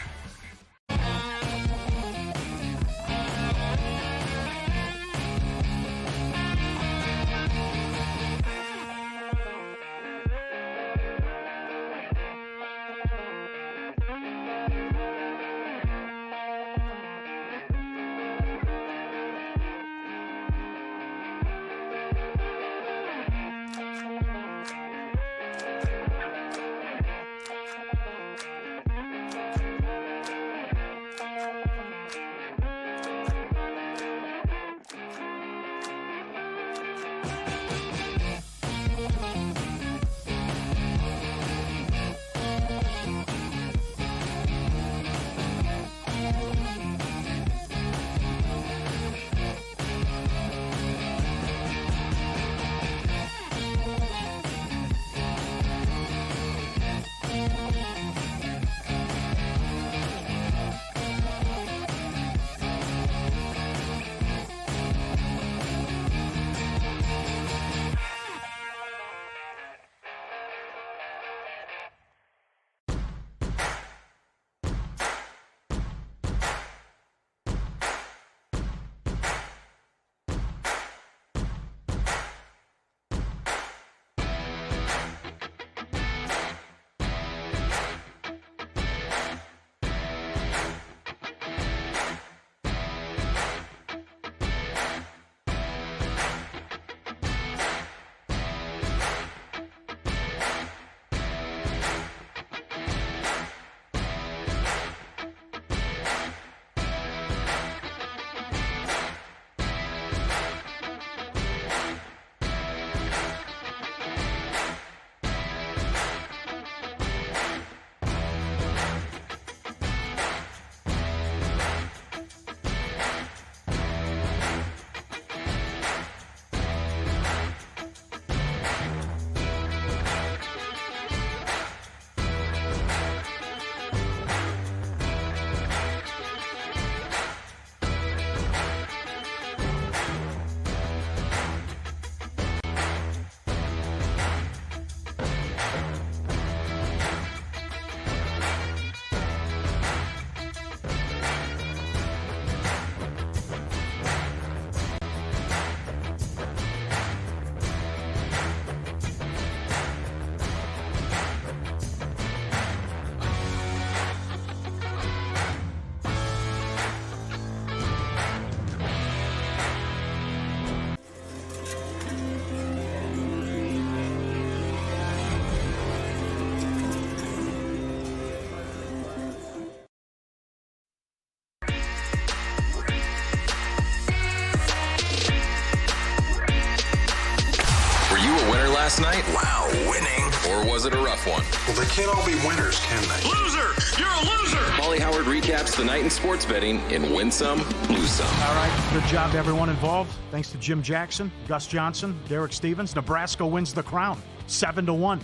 last night? Wow, winning. Or was it a rough one? Well, they can't all be winners, can they? Loser! You're a loser! Pauly Howard recaps the night in sports betting in Win Some, Lose Some. All right, good job to everyone involved. Thanks to Jim Jackson, Gus Johnson, Derek Stevens. Nebraska wins the crown, 7-1.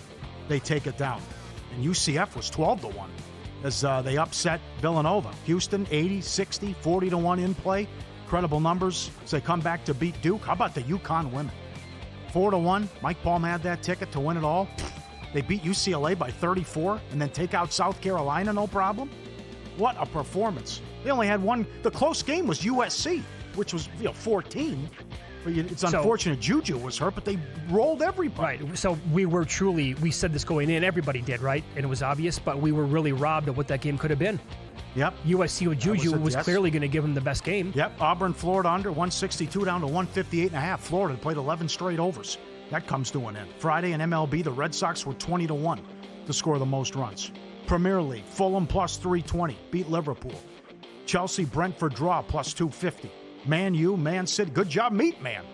They take it down. And UCF was 12-1 as they upset Villanova. Houston, 80, 60, 40-1 in play. Incredible numbers as they come back to beat Duke. How about the UConn women? 4-1. Mike Palm had that ticket to win it all. They beat UCLA by 34 and then take out South Carolina, no problem. What a performance. They only had one. The close game was USC, which was 14. It's unfortunate Juju was hurt, but they rolled everybody. Right. So we said this going in, everybody did, right? And it was obvious, but we were really robbed of what that game could have been. Yep. USC with Juju was clearly going to give them the best game. Yep. Auburn, Florida under 162 down to 158.5. Florida played 11 straight overs. That comes to an end. Friday in MLB, the Red Sox were 20-1 to score the most runs. Premier League, Fulham plus 320, beat Liverpool. Chelsea, Brentford draw plus 250. Man U, Man City, good job, Meat Man.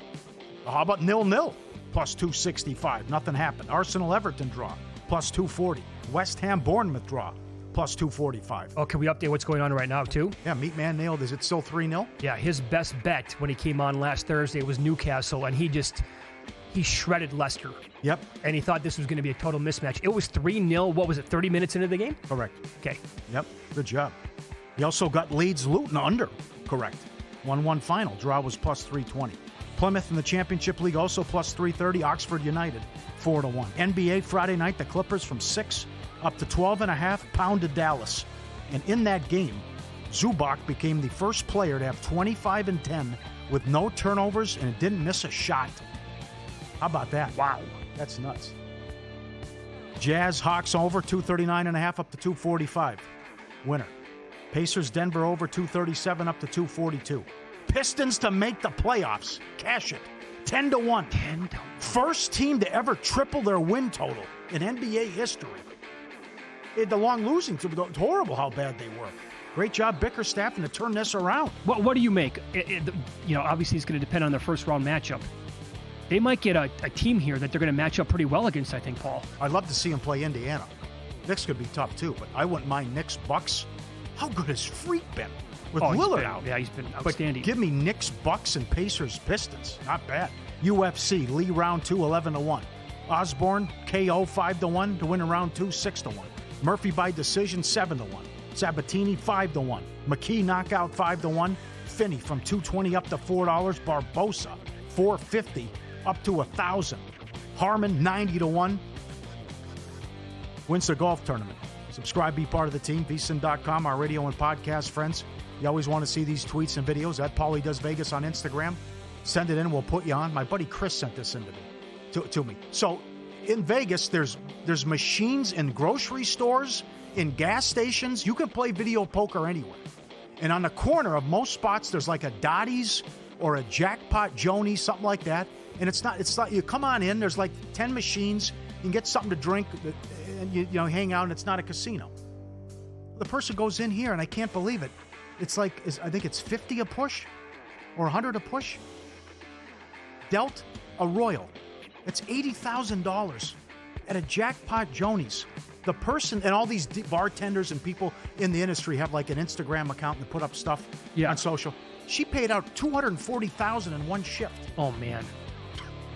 How about 0-0, plus 265? Nothing happened. Arsenal, Everton draw, plus 240. West Ham, Bournemouth draw, plus 245. Oh, can we update what's going on right now, too? Yeah, Meat Man nailed. Is it still 3-0? Yeah, his best bet when he came on last Thursday was Newcastle, and he shredded Leicester. Yep. And he thought this was going to be a total mismatch. It was 3-0. What was it, 30 minutes into the game? Correct. Okay. Yep, good job. He also got Leeds Luton under. Correct. 1-1 final. Draw was plus 320. Plymouth in the Championship League also plus 330. Oxford United 4-1. NBA Friday night, the Clippers from 6 up to 12.5 pounded Dallas. And in that game, Zubac became the first player to have 25 and 10 with no turnovers and didn't miss a shot. How about that? Wow. That's nuts. Jazz Hawks over 239.5 up to 245. Winner. Pacers Denver over 237 up to 242. Pistons to make the playoffs. Cash it. 10-1. 10-1. First team to ever triple their win total in NBA history. The long losing, it's horrible how bad they were. Great job, Bickerstaff, to turn this around. What do you make? Obviously it's going to depend on their first round matchup. They might get a team here that they're going to match up pretty well against, I think, Paul. I'd love to see them play Indiana. Knicks could be tough, too, but I wouldn't mind Knicks Bucks. How good has Freak been with Lillard out? Yeah, he's been outstanding. But give me Knicks, Bucks, and Pacers, Pistons. Not bad. UFC, Lee round 2, 11-1. Osborne, KO 5-1 to win in round 2, 6-1. Murphy by decision, 7-1. Sabatini, 5-1. McKee knockout, 5-1. Finney from $220 up to $4. Barbosa, $450 up to $1,000. Harmon, 90-1. Wins the golf tournament. Subscribe, be part of the team. VSiN.com, our radio and podcast friends. You always want to see these tweets and videos at Pauly Does Vegas on Instagram. Send it in, we'll put you on. My buddy Chris sent this in to me. So in Vegas, there's machines in grocery stores, in gas stations. You can play video poker anywhere. And on the corner of most spots, there's like a Dottie's or a Jackpot Joni, something like that. And it's not. You come on in. There's like 10 machines. You can get something to drink, and you hang out. And it's not a casino. The person goes in here, and I can't believe it. It's like I think it's 50 a push, or 100 a push. Dealt a Royal. It's $80,000 at a Jackpot Joni's. The person and all these bartenders and people in the industry have like an Instagram account and put up stuff on social. She paid out $240,000 in one shift. Oh man.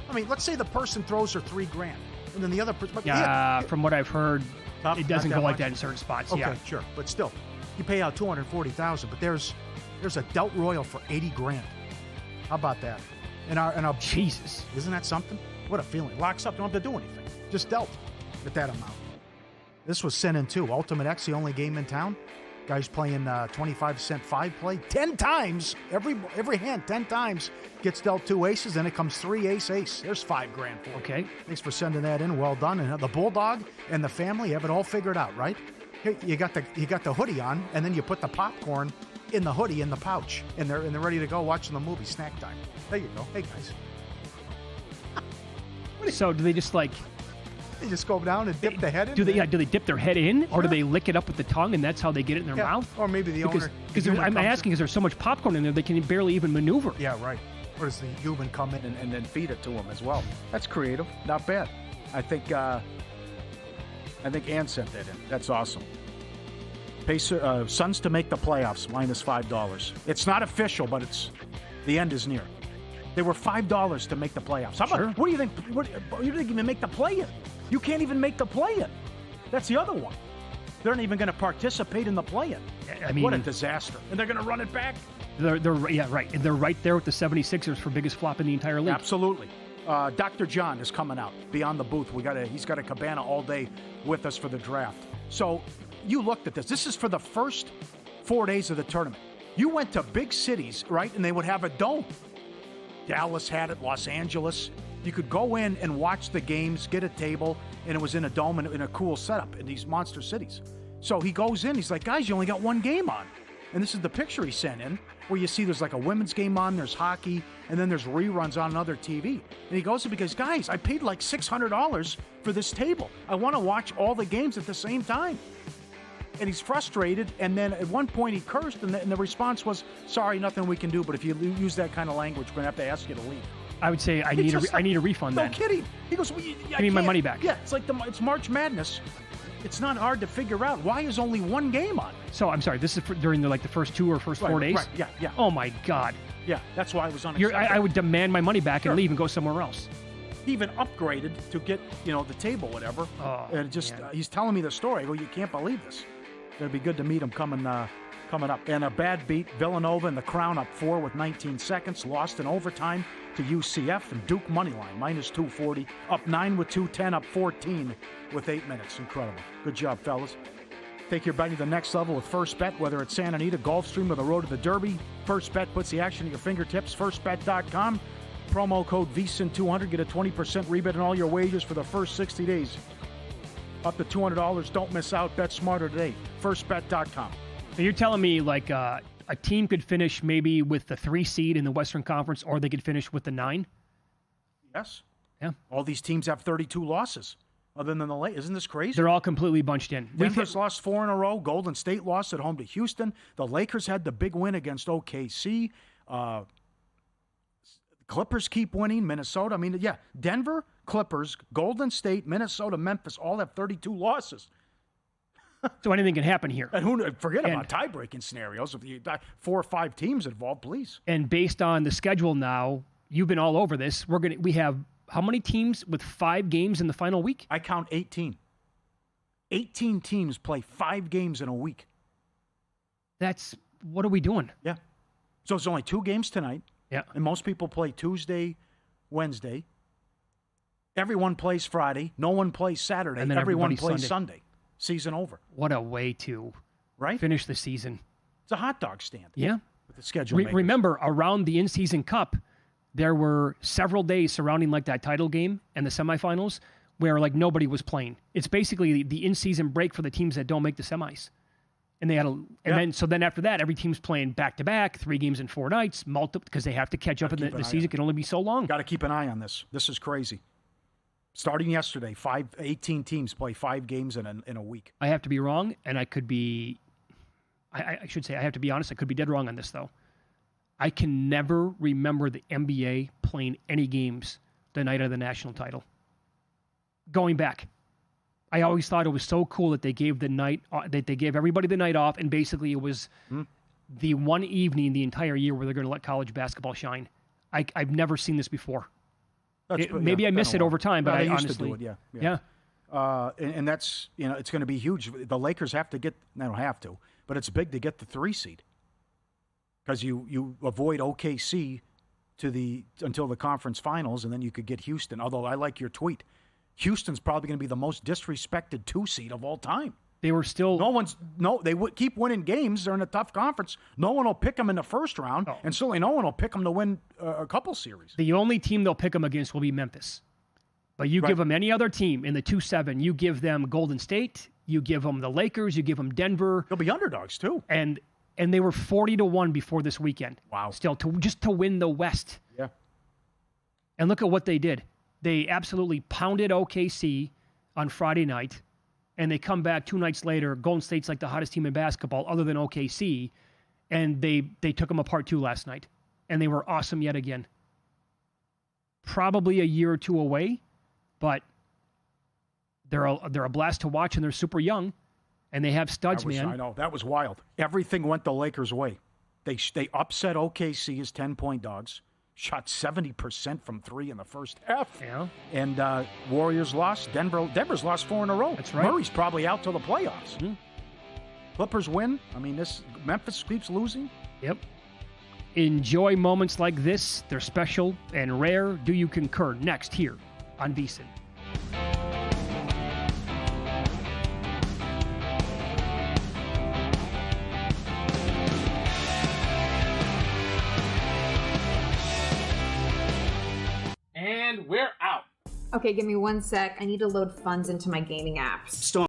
I mean, let's say the person throws her $3,000, and then the other person. Yeah, from what I've heard, it doesn't go like much? that in certain spots. Okay, yeah, sure, but still, you pay out $240,000. But there's a Delt Royal for $80,000. How about that? And our Jesus, isn't that something? What a feeling. Locks up, don't have to do anything. Just dealt at that amount. This was sent in too. Ultimate X, the only game in town. Guys playing 25-cent 5-play 10 times. Every hand 10 times gets dealt 2 aces, and it comes 3 ace. There's $5,000 for you. Okay. Thanks for sending that in. Well done. And the Bulldog and the family have it all figured out, right? Here, you got the hoodie on, and then you put the popcorn in the hoodie in the pouch, and they're ready to go watching the movie. Snack time. There you go. Hey guys. So do they just like? They just go down and dip the head in? Do they dip their head in, or do they lick it up with the tongue, and that's how they get it in their mouth? Or maybe the owner. Because I'm asking, because there's so much popcorn in there, they can barely even maneuver. Yeah, right. Or does the human come in and then feed it to them as well? That's creative. Not bad. I think Ann sent that in. That's awesome. Suns to make the playoffs, -$5. It's not official, but the end is near. They were $5 to make the playoffs. What do you think? What do you think even make the play-in? You can't even make the play-in. That's the other one. They're not even going to participate in the play-in. I mean, what a disaster. And they're going to run it back? They're right. And they're right there with the 76ers for biggest flop in the entire league. Absolutely. Dr. John is coming out beyond the booth. He's got a cabana all day with us for the draft. So you looked at this. This is for the first 4 days of the tournament. You went to big cities, right, and they would have a dome. Dallas had it, Los Angeles. You could go in and watch the games, get a table, and it was in a dome and in a cool setup in these monster cities. So he goes in, he's like, guys, you only got one game on. And this is the picture he sent in, where you see there's like a women's game on, there's hockey, and then there's reruns on another TV. And he goes in because, guys, I paid like $600 for this table. I want to watch all the games at the same time. And he's frustrated, and then at one point he cursed, and the response was, sorry, nothing we can do, but if you use that kind of language, we're going to have to ask you to leave. I would say I need a refund then. No kidding. He goes, well, give me my money back. Yeah, it's like it's March Madness. It's not hard to figure out. Why is only one game on? So, I'm sorry, this is during the first 2 or first 4 days? Right, yeah. Oh, my God. Yeah, that's why I was unacceptable. I would demand my money back and leave and go somewhere else. He even upgraded to get, the table, whatever. Oh, and he's telling me the story. I go, you can't believe this. It'd be good to meet him coming up. And a bad beat, Villanova and the Crown up 4 with 19 seconds. Lost in overtime to UCF and Duke moneyline, -240. Up 9 with 2:10, up 14 with 8 minutes. Incredible. Good job, fellas. Take your betting to the next level with First Bet, whether it's Santa Anita, Gulfstream, or the road to the Derby. First Bet puts the action at your fingertips. FirstBet.com. Promo code VSiN200. Get a 20% rebate on all your wagers for the first 60 days. Up to $200. Don't miss out. Bet smarter today. FirstBet.com. So you're telling me a team could finish maybe with the 3 seed in the Western Conference, or they could finish with the 9? Yes. Yeah. All these teams have 32 losses. Other than the late, isn't this crazy? They're all completely bunched in. Denver's lost 4 in a row. Golden State lost at home to Houston. The Lakers had the big win against OKC. Clippers keep winning. Minnesota. I mean, Denver, Clippers, Golden State, Minnesota, Memphis all have 32 losses. So anything can happen here. And forget about tie-breaking scenarios. If you 4 or 5 teams involved, please. And based on the schedule now, you've been all over this. We have how many teams with 5 games in the final week? I count 18. 18 teams play 5 games in a week. What are we doing? Yeah. So it's only 2 games tonight. Yeah. And most people play Tuesday, Wednesday. Everyone plays Friday. No one plays Saturday. And then everyone plays Sunday. Season over. What a way to finish the season. It's a hot dog stand. Yeah. With the schedule. Remember, around the in-season cup, there were several days surrounding that title game and the semifinals where nobody was playing. It's basically the in-season break for the teams that don't make the semis. And they had then after that, every team's playing back-to-back, 3 games in 4 nights, because they have to catch up, and the season can only be so long. Got to keep an eye on this. This is crazy. Starting yesterday, 18 teams play 5 games in a week. I have to be wrong, and I could be. I should say I have to be honest. I could be dead wrong on this though. I can never remember the NBA playing any games the night of the national title. Going back, I always thought it was so cool that they gave everybody the night off, and basically it was the one evening the entire year where they're going to let college basketball shine. I've never seen this before. Maybe I miss it over time, but I honestly, used to do it, yeah. And that's it's going to be huge. The Lakers have to get. They don't have to, but it's big to get the 3 seed because you avoid OKC until the conference finals, and then you could get Houston. Although I like your tweet, Houston's probably going to be the most disrespected 2 seed of all time. They were still they would keep winning games. They're in a tough conference. No one will pick them in the first round, and certainly no one will pick them to win a couple series. The only team they'll pick them against will be Memphis. But you give them any other team in the 2-7, you give them Golden State, you give them the Lakers, you give them Denver. They'll be underdogs too. And they were 40-1 before this weekend. Wow! Still to win the West. Yeah. And look at what they did. They absolutely pounded OKC on Friday night. And they come back 2 nights later. Golden State's like the hottest team in basketball other than OKC. And they took them apart too last night. And they were awesome yet again. Probably a year or 2 away. But They're a blast to watch, and they're super young, and they have studs, man. I know. That was wild. Everything went the Lakers' way. They upset OKC as 10-point dogs, shot 70% from three in the first half. Yeah. And Warriors lost. Denver's lost 4 in a row. That's right. Murray's probably out till the playoffs. Mm-hmm. Clippers win. I mean, Memphis keeps losing. Yep. Enjoy moments like this. They're special and rare. Do you concur? Next here on VSiN. And we're out. Okay, give me 1 sec. I need to load funds into my gaming apps.